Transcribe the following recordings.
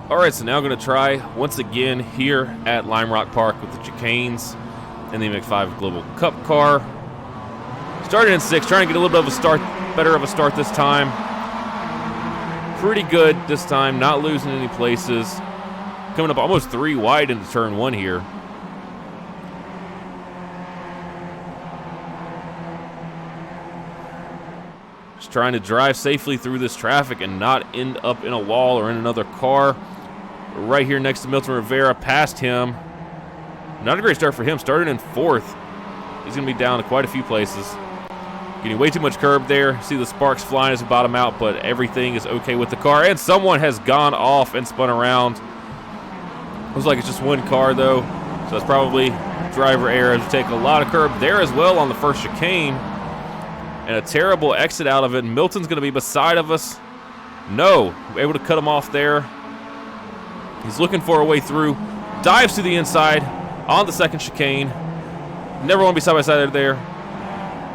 Alright, so now I'm going to try once again here at Lime Rock Park with the chicanes and the MX-5 Global Cup car. Started in 6th, trying to get a little bit of a start, better of a start this time. Pretty good this time, not losing any places. Coming up almost 3 wide into turn 1 here. Just trying to drive safely through this traffic and not end up in a wall or in another car. Right here next to Milton Rivera, past him. Not a great start for him, started in 4th. He's going to be down to quite a few places. Getting way too much curb there. See the sparks flying as we bottom out, but everything is okay with the car. And someone has gone off and spun around. Looks like it's just one car, though. So that's probably driver error to take a lot of curb there as well on the first chicane. And a terrible exit out of it. Milton's going to be beside of us. No, able to cut him off there. He's looking for a way through. Dives to the inside on the second chicane. Never want to be side by side there.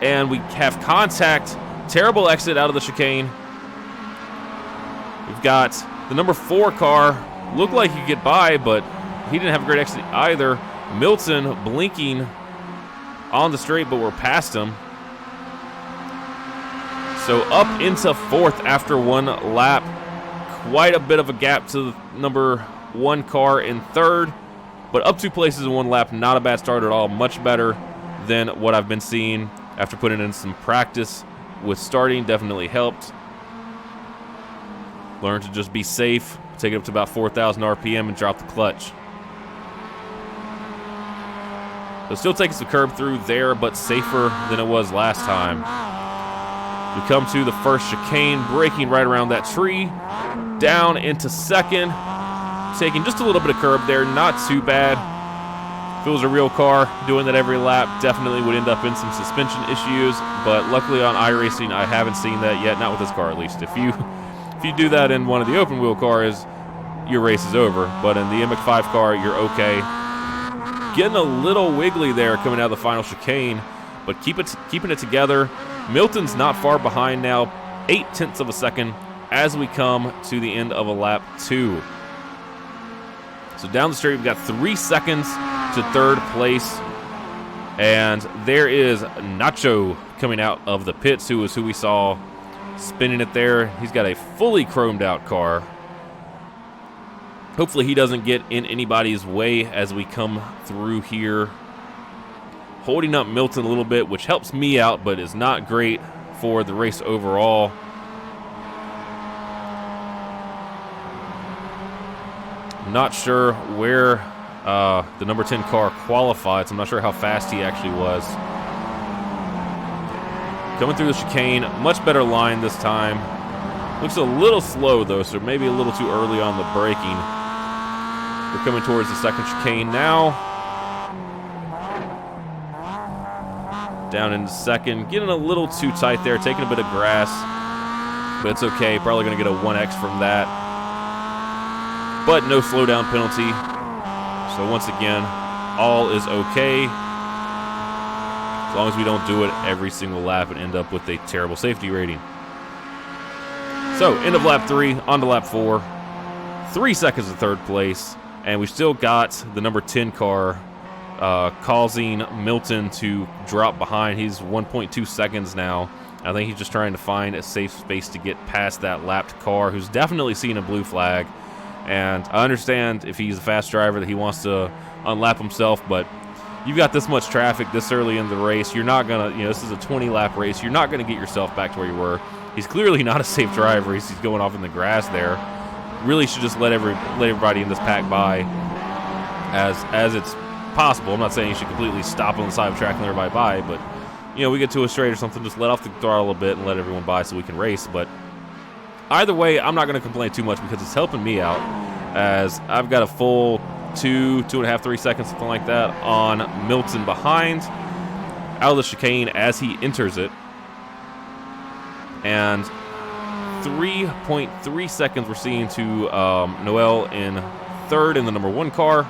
And we have contact. Terrible exit out of the chicane. We've got the number 4 car. Looked like he could get by, but he didn't have a great exit either. Milton blinking on the straight, but we're past him. So up into 4th after 1 lap. Quite a bit of a gap to the number 1 car in 3rd. But up 2 places in 1 lap, not a bad start at all. Much better than what I've been seeing after putting in some practice with starting. Definitely helped. Learn to just be safe. Take it up to about 4,000 RPM and drop the clutch. So still taking some curb through there, but safer than it was last time. We come to the first chicane, braking right around that tree. Down into 2nd. Taking just a little bit of curb there, not too bad. If it was a real car doing that every lap, definitely would end up in some suspension issues. But luckily on iRacing, I haven't seen that yet, not with this car at least. If you do that in one of the open wheel cars, your race is over. But in the MX-5 car, you're okay. Getting a little wiggly there coming out of the final chicane, but keeping it together. Milton's not far behind now, 0.8 of a second as we come to the end of a lap 2. So down the straight, we've got 3 seconds to 3rd place. And there is Nacho coming out of the pits, who is who we saw spinning it there. He's got a fully chromed out car. Hopefully he doesn't get in anybody's way as we come through here. Holding up Milton a little bit, which helps me out, but is not great for the race overall. Not sure where the number 10 car qualified, so I'm not sure how fast he actually was. Coming through the chicane, much better line this time. Looks a little slow though, so maybe a little too early on the braking. We're coming towards the second chicane now. Down into 2nd, getting a little too tight there, taking a bit of grass, but it's okay. Probably going to get a 1X from that, but no slowdown penalty. So once again, all is okay as long as we don't do it every single lap and end up with a terrible safety rating. So end of lap 3, on to lap 4, 3 seconds to 3rd place, and we still got the number 10 car causing Milton to drop behind. He's 1.2 seconds now. I think he's just trying to find a safe space to get past that lapped car, who's definitely seen a blue flag. And I understand if he's a fast driver that he wants to unlap himself, but you've got this much traffic this early in the race. You're not going to, this is a 20-lap race. You're not going to get yourself back to where you were. He's clearly not a safe driver. He's going off in the grass there. Really should just let everybody in this pack by as it's possible. I'm not saying you should completely stop on the side of the track and let everybody by, but we get to a straight or something, just let off the throttle a bit and let everyone by so we can race. But either way, I'm not going to complain too much because it's helping me out, as I've got a full 2.5, 3 seconds, something like that, on Milton behind out of the chicane as he enters it, and 3.3 seconds we're seeing to Noel in 3rd in the number 1 car.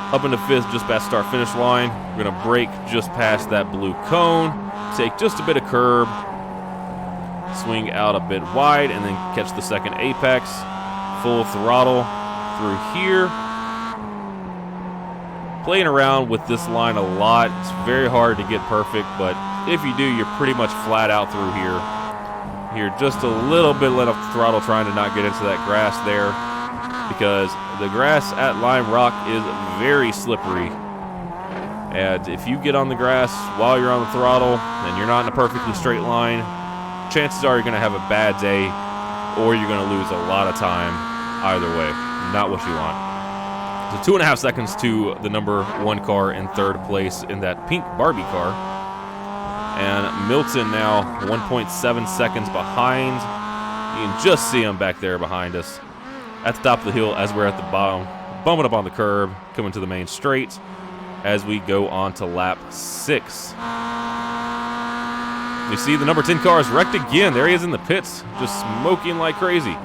Up into 5th, just past start-finish line. We're going to brake just past that blue cone. Take just a bit of curb. swing out a bit wide, and then catch the second apex. Full throttle through here. Playing around with this line a lot. It's very hard to get perfect, but if you do, you're pretty much flat out through here. Here, just a little bit let off the throttle, trying to not get into that grass there, because the grass at Lime Rock is very slippery. And if you get on the grass while you're on the throttle and you're not in a perfectly straight line, chances are you're going to have a bad day, or you're going to lose a lot of time. Either way, not what you want. So 2.5 seconds to the number 1 car in 3rd place in that pink Barbie car. And Milton now 1.7 seconds behind. You can just see him back there behind us at the top of the hill as we're at the bottom, bumping up on the curb, coming to the main straight as we go on to lap 6. You see the number 10 car is wrecked again. There he is in the pits, just smoking like crazy.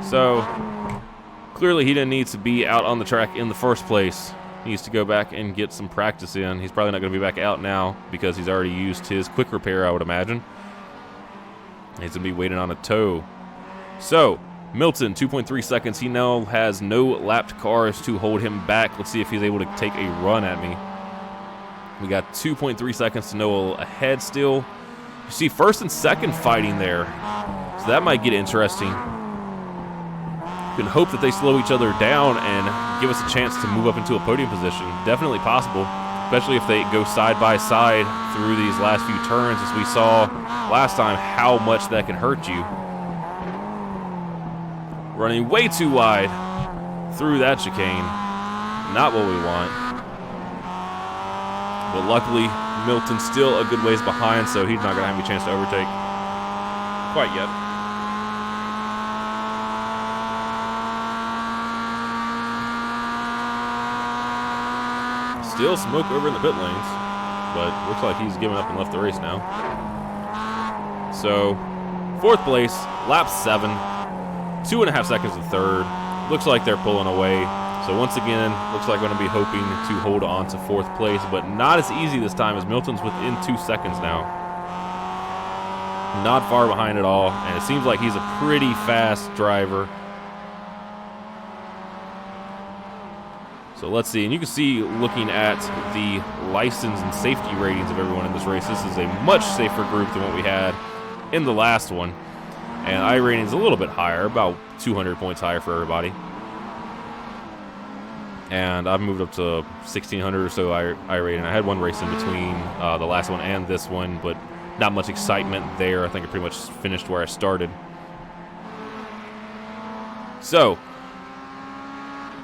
So clearly he didn't need to be out on the track in the first place. He needs to go back and get some practice in. He's probably not going to be back out now because he's already used his quick repair, I would imagine. He's going to be waiting on a tow. So Milton, 2.3 seconds. He now has no lapped cars to hold him back. Let's see if he's able to take a run at me. We got 2.3 seconds to Noel ahead still. You see 1st and 2nd fighting there. So that might get interesting. You can hope that they slow each other down and give us a chance to move up into a podium position. Definitely possible, especially if they go side by side through these last few turns, as we saw last time how much that can hurt you. Running way too wide through that chicane. Not what we want. But luckily, Milton's still a good ways behind, so he's not going to have any chance to overtake quite yet. Still smoke over in the pit lanes, but looks like he's given up and left the race now. So, 4th place, lap 7. 2.5 seconds to 3rd. Looks like they're pulling away. So once again, looks like we're going to be hoping to hold on to 4th place, but not as easy this time as Milton's within 2 seconds now. Not far behind at all, and it seems like he's a pretty fast driver. So let's see, and you can see looking at the license and safety ratings of everyone in this race, this is a much safer group than what we had in the last one. And iRating is a little bit higher, about 200 points higher for everybody. And I've moved up to 1,600 or so iRating. I had one race in between the last one and this one, but not much excitement there. I think I pretty much finished where I started. So,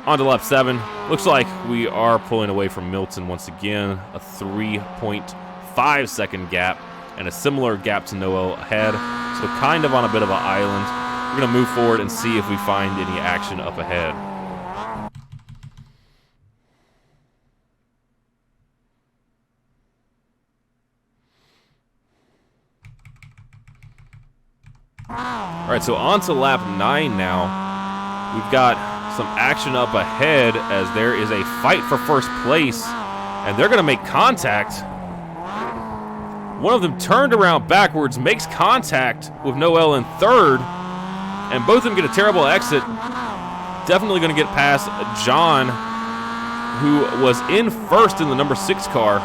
on to lap 7. Looks like we are pulling away from Milton once again. A 3.5 second gap and a similar gap to Noel ahead. So kind of on a bit of an island. We're going to move forward and see if we find any action up ahead. All right, so on to lap 9 now. We've got some action up ahead as there is a fight for first place, and they're going to make contact. One of them turned around backwards, makes contact with Noel in 3rd, and both of them get a terrible exit. Definitely going to get past John, who was in 1st in the number 6 car.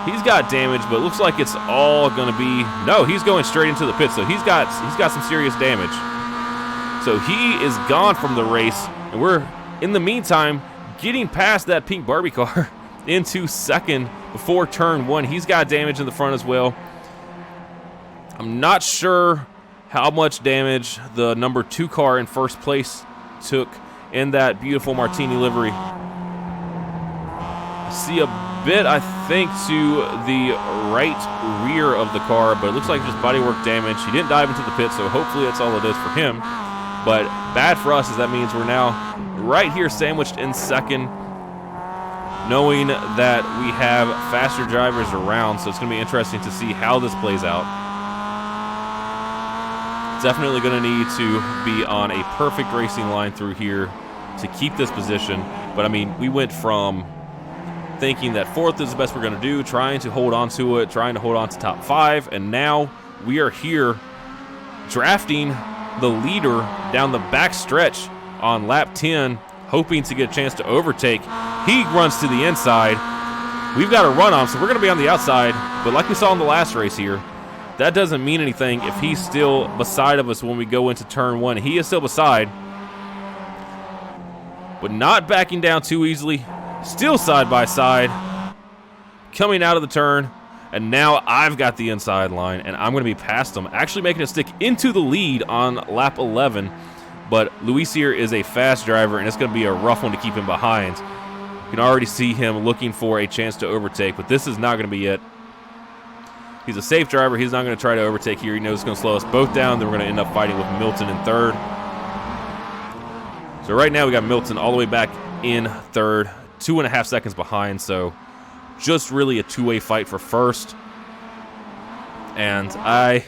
He's got damage, but it looks like it's all going to be... No, he's going straight into the pit, so he's got some serious damage. So he is gone from the race, and we're, in the meantime, getting past that pink Barbie car into 2nd before turn 1. He's got damage in the front as well. I'm not sure how much damage the number 2 car in 1st place took in that beautiful Martini livery. I see a bit, I think, to the right rear of the car, but it looks like just bodywork damage. He didn't dive into the pit, so hopefully that's all it is for him. But bad for us, as that means we're now right here sandwiched in 2nd, knowing that we have faster drivers around, so it's going to be interesting to see how this plays out. Definitely going to need to be on a perfect racing line through here to keep this position. But, I mean, we went from thinking that 4th is the best we're going to do, trying to hold on to it, trying to hold on to top 5, and now we are here drafting the leader down the back stretch on lap 10, hoping to get a chance to overtake. He runs to the inside. We've got a run on, so we're going to be on the outside. But like we saw in the last race here, that doesn't mean anything if he's still beside of us when we go into turn 1. He is still beside, but not backing down too easily. Still side by side, coming out of the turn. And now I've got the inside line, and I'm going to be past him, actually making a stick into the lead on lap 11. But Luis here is a fast driver, and it's going to be a rough one to keep him behind. You can already see him looking for a chance to overtake, but this is not going to be it. He's a safe driver. He's not going to try to overtake here. He knows it's going to slow us both down. Then we're going to end up fighting with Milton in third. So right now we got Milton all the way back in third, 2.5 seconds behind, so just really a two-way fight for first. And I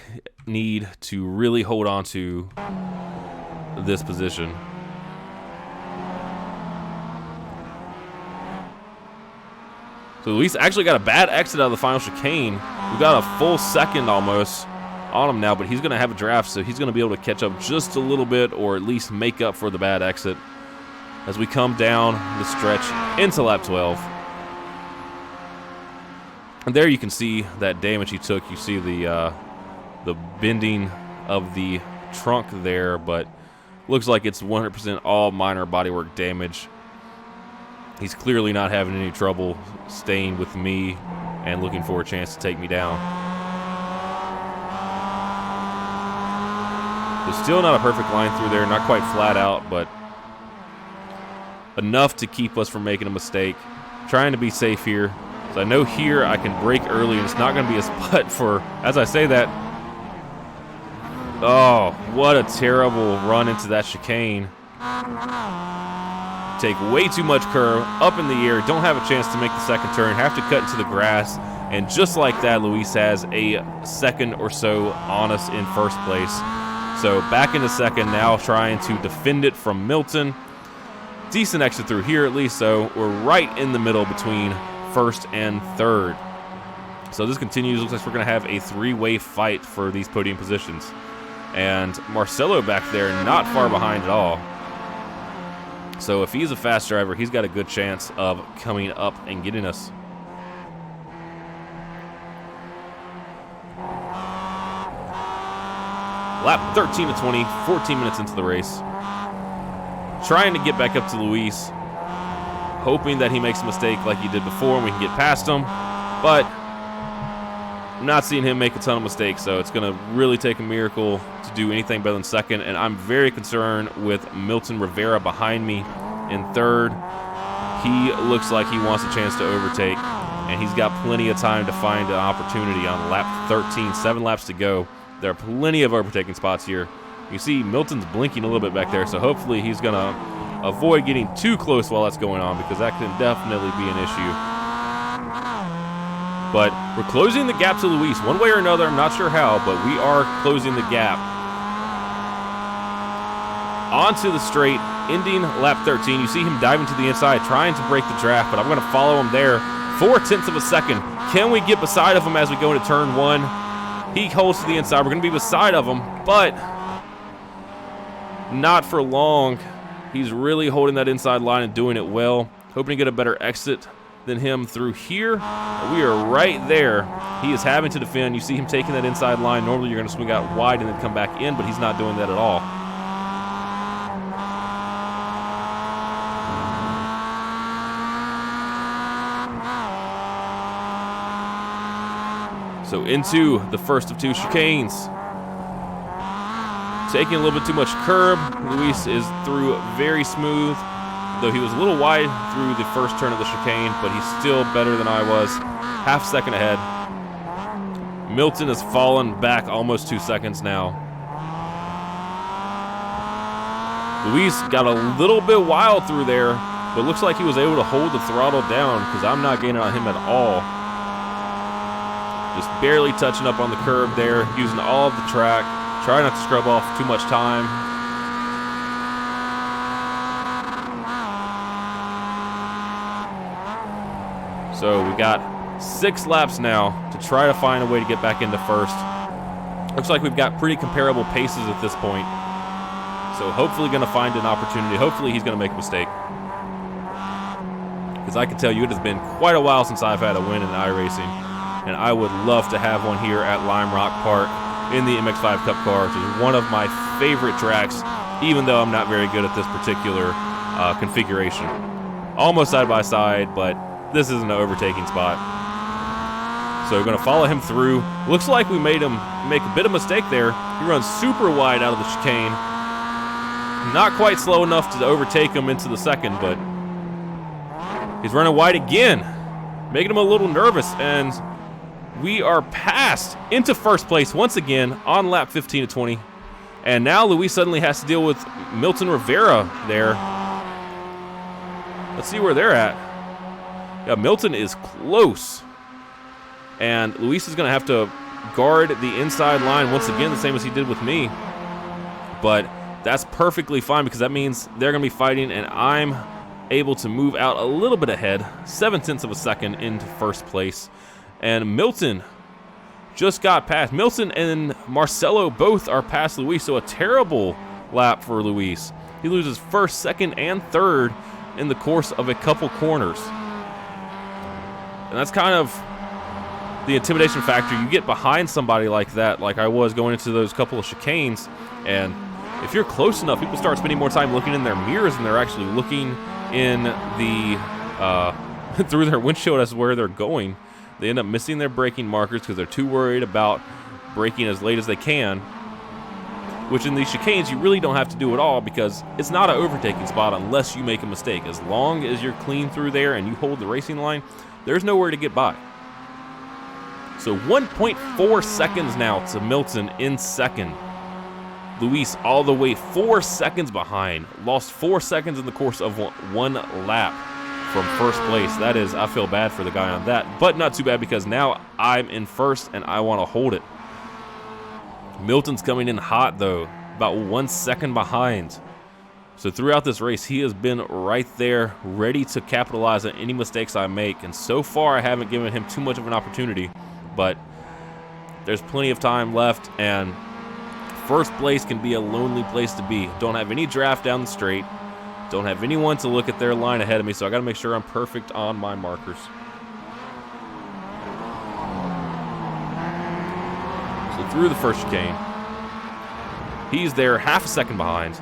need to really hold on to this position. So Luis actually got a bad exit out of the final chicane. We've got a full second almost on him now, but he's going to have a draft, so he's going to be able to catch up just a little bit, or at least make up for the bad exit as we come down the stretch into lap 12. And there you can see that damage he took. You see the bending of the trunk there, but looks like it's 100% all minor bodywork damage. He's clearly not having any trouble staying with me and looking for a chance to take me down. So still not a perfect line through there, not quite flat out, but enough to keep us from making a mistake. Trying to be safe here. So I know here I can brake early, and it's not going to be a spot for, as I say that. Oh, what a terrible run into that chicane. Take way too much curve, up in the air, don't have a chance to make the second turn, have to cut into the grass, and just like that, Luis has a second or so on us in first place. So back into second now, trying to defend it from Milton. Decent exit through here at least, so we're right in the middle between first and third. So this continues. Looks like we're going to have a three-way fight for these podium positions. And Marcelo back there not far behind at all. So if he's a fast driver, he's got a good chance of coming up and getting us. Lap 13 to 20, 14 minutes into the race. Trying to get back up to Luis, hoping that he makes a mistake like he did before and we can get past him. But I'm not seeing him make a ton of mistakes, so it's going to really take a miracle to do anything better than second. And I'm very concerned with Milton Rivera behind me in third. He looks like he wants a chance to overtake, and he's got plenty of time to find an opportunity on lap 13. 7 laps to go. There are plenty of overtaking spots here. You see Milton's blinking a little bit back there, so hopefully he's going to avoid getting too close while that's going on, because that can definitely be an issue. But we're closing the gap to Luis one way or another. I'm not sure how, but we are closing the gap. Onto the straight, ending lap 13. You see him diving to the inside, trying to break the draft, but I'm going to follow him there. 0.4 of a second. Can we get beside of him as we go into turn 1? He holds to the inside. We're going to be beside of him, but not for long. He's really holding that inside line and doing it well. Hoping to get a better exit than him through here. We are right there. He is having to defend. You see him taking that inside line. Normally you're going to swing out wide and then come back in, but he's not doing that at all. So into the first of 2 chicanes. Taking a little bit too much curb. Luis is through very smooth, though he was a little wide through the first turn of the chicane, but he's still better than I was. Half second ahead. Milton has fallen back almost 2 seconds now. Luis got a little bit wild through there, but looks like he was able to hold the throttle down because I'm not gaining on him at all. Just barely touching up on the curb there, using all of the track. Try not to scrub off too much time. So we got 6 laps now to try to find a way to get back into first, Looks like we've got pretty comparable paces at this point. So hopefully going to find an opportunity. Hopefully he's going to make a mistake. Because I can tell you it has been quite a while since I've had a win in iRacing. And I would love to have one here at Lime Rock Park in the MX-5 Cup car, which is one of my favorite tracks, even though I'm not very good at this particular configuration. Almost side by side, but this isn't an overtaking spot. So we're going to follow him through. Looks like we made him make a bit of mistake there. He runs super wide out of the chicane. Not quite slow enough to overtake him into the second, but he's running wide again, making him a little nervous, and we are passed into first place once again on lap 15 of 20. And now Luis suddenly has to deal with Milton Rivera there. Let's see where they're at. Yeah, Milton is close. And Luis is going to have to guard the inside line once again, the same as he did with me. But that's perfectly fine because that means they're going to be fighting, and I'm able to move out a little bit ahead, 0.7 of a second into first place. And Milton just got past. Milton and Marcelo both are past Luis, so a terrible lap for Luis. He loses first, second, and third in the course of a couple corners. And that's kind of the intimidation factor. You get behind somebody like that, like I was going into those couple of chicanes, and if you're close enough, people start spending more time looking in their mirrors than they're actually looking in the through their windshield as where they're going. They end up missing their braking markers because they're too worried about braking as late as they can, which in these chicanes you really don't have to do at all because it's not an overtaking spot unless you make a mistake. As long as you're clean through there and you hold the racing line, there's nowhere to get by. So 1.4 seconds now to Milton in second. Luis all the way 4 seconds behind. Lost 4 seconds in the course of one lap from first place. That is, I feel bad for the guy on that, but not too bad because now I'm in first and I want to hold it. Milton's coming in hot though, about 1 second behind. So throughout this race, he has been right there, ready to capitalize on any mistakes I make. And so far, I haven't given him too much of an opportunity, but there's plenty of time left, and first place can be a lonely place to be. Don't have any draft down the straight. Don't have anyone to look at their line ahead of me, so I got to make sure I'm perfect on my markers. So through the first chicane, he's there half a second behind.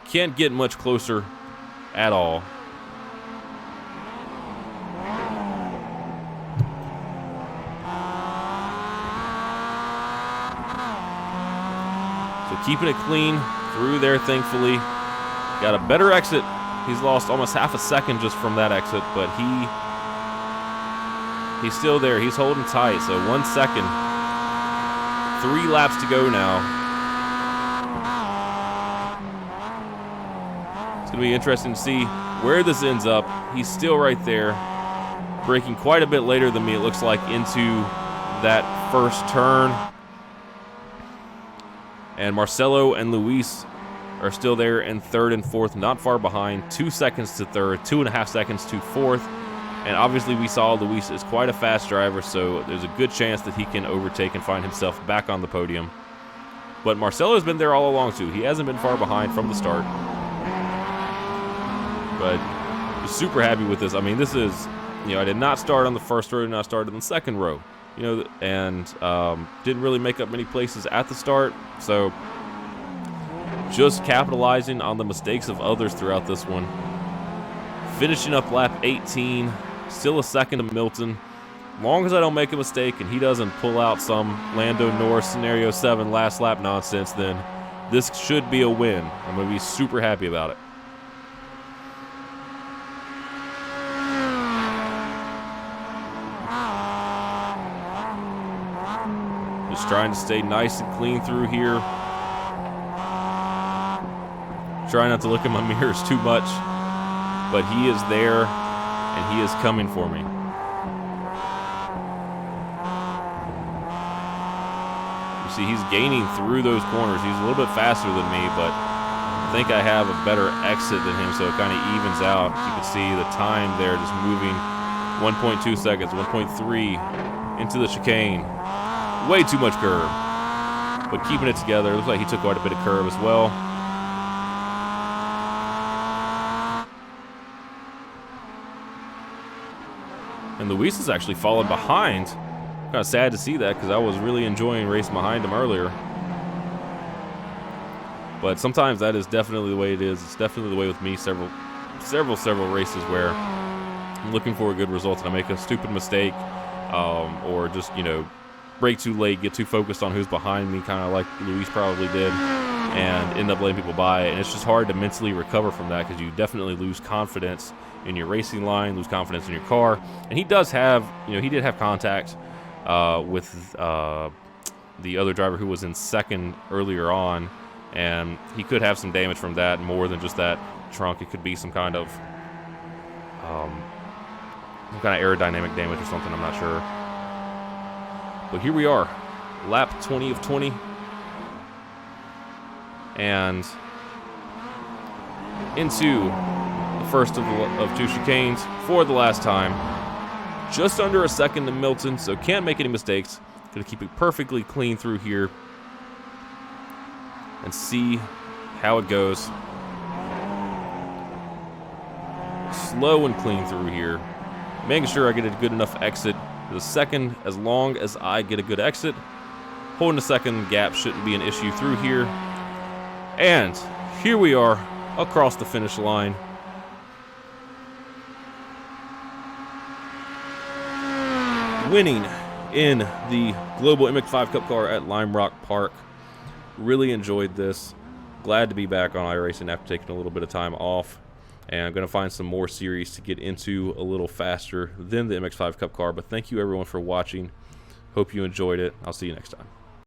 Can't get much closer at all. So keeping it clean through there, thankfully. Got a better exit. He's lost almost half a second just from that exit, but he's still there. He's holding tight, so 1 second. 3 laps to go now. It's going to be interesting to see where this ends up. He's still right there, braking quite a bit later than me, it looks like, into that first turn. And Marcelo and Luis are still there in third and fourth, not far behind. 2 seconds to third, 2.5 seconds to fourth. And obviously we saw Luis is quite a fast driver, so there's a good chance that he can overtake and find himself back on the podium. But Marcelo's been there all along too. He hasn't been far behind from the start. But I'm super happy with this. I mean, this is, I did not start on the first row, did not start in the second row. And didn't really make up many places at the start, so just capitalizing on the mistakes of others throughout this one. Finishing up lap 18, still a second to Milton. Long as I don't make a mistake and he doesn't pull out some Lando Norris scenario 7 last lap nonsense, then this should be a win. I'm going to be super happy about it. Just trying to stay nice and clean through here. Try not to look at my mirrors too much, but he is there and he is coming for me. You see, he's gaining through those corners. He's a little bit faster than me, but I think I have a better exit than him, so it kind of evens out. You can see the time there just moving 1.2 seconds, 1.3 into the chicane. Way too much curb. But keeping it together. Looks like he took quite a bit of curb as well. And Luis is actually falling behind. Kind of sad to see that because I was really enjoying racing behind him earlier. But sometimes that is definitely the way it is. It's definitely the way with me several races where I'm looking for a good result and I make a stupid mistake or just, you know, brake too late, get too focused on who's behind me, kind of like Luis probably did, and end up letting people by. And it's just hard to mentally recover from that because you definitely lose confidence in your racing line, lose confidence in your car. And he does have, you know, he did have contact with the other driver who was in second earlier on, and he could have some damage from that, more than just that trunk. It could be some kind of aerodynamic damage or something, I'm not sure. But here we are, lap 20 of 20, and into the first of two chicanes for the last time. Just under a second to Milton, so can't make any mistakes. Gonna keep it perfectly clean through here and see how it goes. Slow and clean through here, making sure I get a good enough exit. The second, as long as I get a good exit, holding a second gap shouldn't be an issue through here. And here we are across the finish line. Winning in the Global MX-5 Cup car at Lime Rock Park. Really enjoyed this. Glad to be back on iRacing after taking a little bit of time off. And I'm going to find some more series to get into a little faster than the MX-5 Cup car. But thank you everyone for watching. Hope you enjoyed it. I'll see you next time.